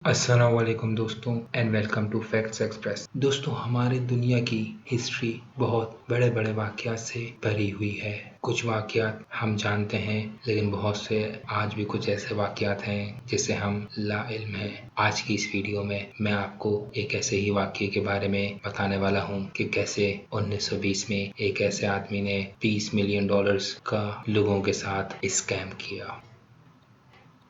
السلام علیکم دوستوں and welcome to facts express. دوستوں، ہماری دنیا کی ہسٹری بہت بڑے بڑے واقعات سے بھری ہوئی ہے۔ کچھ واقعات ہم جانتے ہیں لیکن بہت سے آج بھی کچھ ایسے واقعات ہیں جسے ہم لا علم ہیں۔ آج کی اس ویڈیو میں آپ کو ایک ایسے ہی واقعے کے بارے میں بتانے والا ہوں کہ کیسے 1920 میں ایک ایسے آدمی نے $20 ملین کا لوگوں کے ساتھ اسکیم کیا۔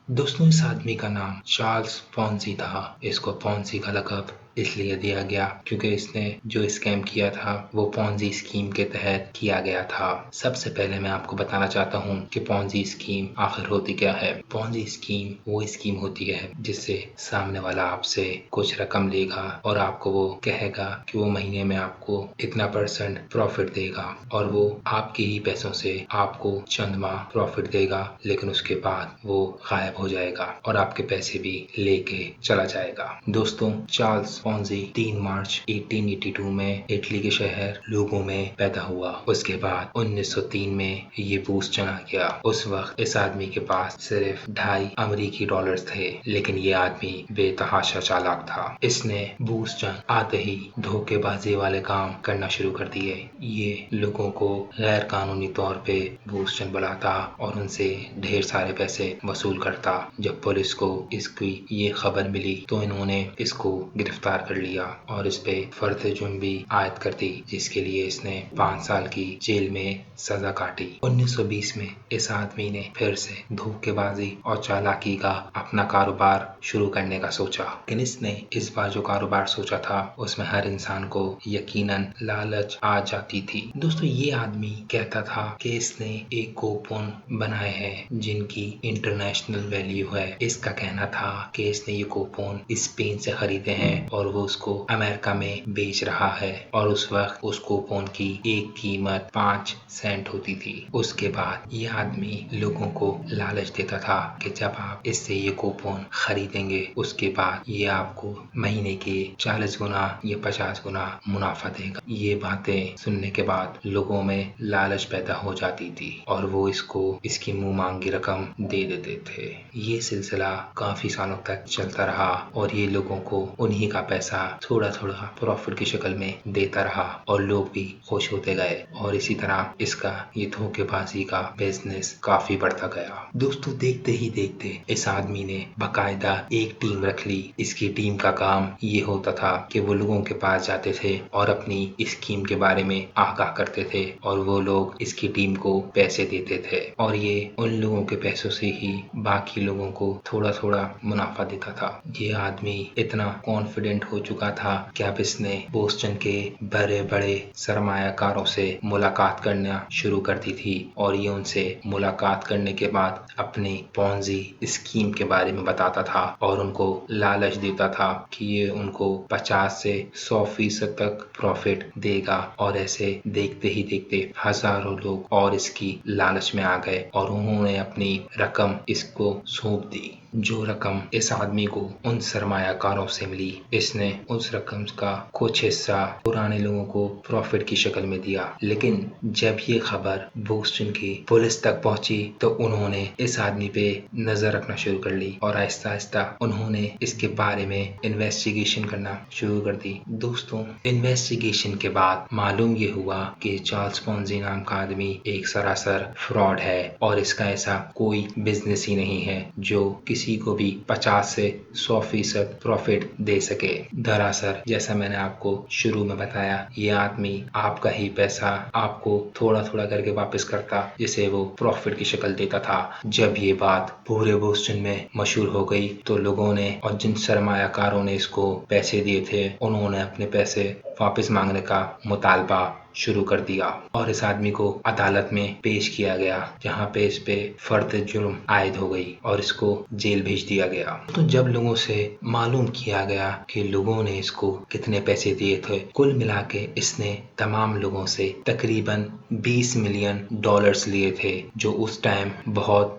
دوستوں، اس آدمی کا نام چارلز پونزی تھا۔ اس کو پونزی کا لقب اس لیے دیا گیا کیونکہ اس نے جو اسکیم کیا تھا وہ پونزی اسکیم کے تحت کیا گیا تھا۔ سب سے پہلے میں آپ کو بتانا چاہتا ہوں کہ پونزی اسکیم آخر ہوتی کیا ہے۔ پونزی اسکیم وہ اسکیم ہوتی ہے جس سے سامنے والا آپ سے کچھ رقم لے گا اور آپ کو وہ کہے گا کہ وہ مہینے میں آپ کو اتنا % پروفٹ دے گا، اور وہ آپ کے ہی پیسوں سے آپ کو چند ماہ پروفٹ دے گا، لیکن اس کے بعد وہ غائب ہو جائے گا اور آپ کے پیسے بھی لے کے چلا جائے گا۔ دوستوں، چارلز پونزی 3 مارچ 1882 میں اٹلی کے شہر لوگو میں پیدا ہوا۔ اس کے بعد 1903 میں یہ بوسٹن آ گیا۔ اس وقت اس آدمی کے پاس صرف $2.50 تھے، لیکن یہ آدمی بے تحاشا چالاک تھا۔ اس نے بوسٹن آتے ہی دھوکے بازی والے کام کرنا شروع کر دیے۔ یہ لوگوں کو غیر قانونی طور پہ بوسٹن بلاتا اور ان سے ڈھیر سارے پیسے وصول کرتا۔ جب پولیس کو اس کی یہ خبر ملی تو انہوں نے اس کو گرفتار کر لیا اور اس پہ فرد جرم بھی عائد کر دی، جس کے لیے اس نے 5 سال کی جیل میں سزا کاٹی۔ 1920 میں اس آدمی نے پھر سے دھوکے بازی اور چالاکی کا اپنا کاروبار شروع کرنے کا سوچا، لیکن اس نے اس بار جو کاروبار سوچا تھا اس میں ہر انسان کو یقیناً لالچ آ جاتی تھی۔ دوستو، یہ آدمی کہتا تھا کہ اس نے ایک کوپن بنائے ہیں جن کی انٹرنیشنل ویلیو ہے۔ اس کا کہنا تھا کہ اس نے یہ کوپن اسپین سے خریدے ہیں اور وہ اس کو امریکہ میں بیچ رہا ہے، اور اس وقت اس کوپن کی ایک قیمت 5 سینٹ ہوتی تھی۔ اس کے بعد یہ آدمی لوگوں کو لالچ دیتا تھا کہ جب آپ اس سے یہ کوپن خریدیں گے اس کے بعد یہ آپ کو مہینے کے 40 گنا یا 50 گنا منافع دے گا۔ یہ باتیں سننے کے بعد لوگوں میں لالچ پیدا ہو جاتی تھی اور وہ اس کو اس کی منہ مانگی رقم دے دیتے تھے۔ یہ سلسلہ کافی سالوں تک چلتا رہا اور یہ لوگوں کو انہی کا پیسہ تھوڑا تھوڑا پروفٹ کی شکل میں دیتا رہا اور لوگ بھی خوش ہوتے گئے، اور اسی طرح اس کا یہ دھوکے بازی کا بزنس کافی بڑھتا گیا۔ دوستو، دیکھتے ہی دیکھتے اس آدمی نے باقاعدہ ایک ٹیم رکھ لی۔ اس کی ٹیم کا کام یہ ہوتا تھا کہ وہ لوگوں کے پاس جاتے تھے اور اپنی اسکیم کے بارے میں آگاہ کرتے تھے، اور وہ لوگ اس کی ٹیم کو پیسے دیتے تھے اور یہ ان لوگوں کے پیسوں سے ہی باقی لوگوں کو تھوڑا تھوڑا منافع دیتا تھا۔ یہ آدمی اتنا کانفیڈنٹ ہو چکا تھا کہ اب اس نے بوسٹن کے بڑے بڑے سرمایہ کاروں سے ملاقات کرنا شروع کر دی تھی، اور یہ ان سے ملاقات کرنے کے بعد اپنی پونزی اسکیم کے بارے میں بتاتا تھا اور ان کو لالچ دیتا تھا کہ یہ ان کو 50 سے 100% تک پروفٹ دے گا، اور ایسے دیکھتے ہی دیکھتے ہزاروں لوگ اور اس کی لالچ میں آ گئے اور انہوں نے اپنی رقم اس کو سونپ دی۔ جو رقم اس آدمی کو ان سرمایہ کاروں سے ملی، اس نے اس رقم کا کچھ حصہ پرانے لوگوں کو پروفٹ کی شکل میں دیا، لیکن جب یہ خبر بوسٹن کی پولیس تک پہنچی تو انہوں نے اس آدمی پہ نظر رکھنا شروع کر لی اور آہستہ آہستہ انہوں نے اس کے بارے میں انویسٹیگیشن کرنا شروع کر دی۔ دوستوں، انویسٹیگیشن کے بعد معلوم یہ ہوا کہ چارلز پونزی نام کا آدمی ایک سراسر فراڈ ہے، اور اس کا ایسا کوئی بزنس ہی نہیں ہے جو کسی کو بھی 50 سے 100% پروفٹ دے سکے۔ دراصل جیسا میں نے آپ کو شروع میں بتایا، یہ آدمی آپ کا ہی پیسہ آپ کو تھوڑا تھوڑا کر کے واپس کرتا، جسے وہ پروفٹ کی شکل دیتا تھا۔ جب یہ بات پورے بوسٹن میں مشہور ہو گئی تو لوگوں نے اور جن سرمایہ کاروں نے اس کو پیسے دیے تھے انہوں نے اپنے پیسے واپس مانگنے کا مطالبہ شروع کر دیا، اور اس آدمی کو عدالت میں پیش کیا گیا جہاں پہ اس پہ فرد جرم عائد ہو گئی اور اس کو جیل بھیج دیا گیا۔ تو جب لوگوں سے معلوم کیا گیا کہ لوگوں نے اس کو کتنے پیسے دیے تھے، کل ملا کے اس نے تمام لوگوں سے تقریباً $20 ملین لیے تھے، جو اس ٹائم بہت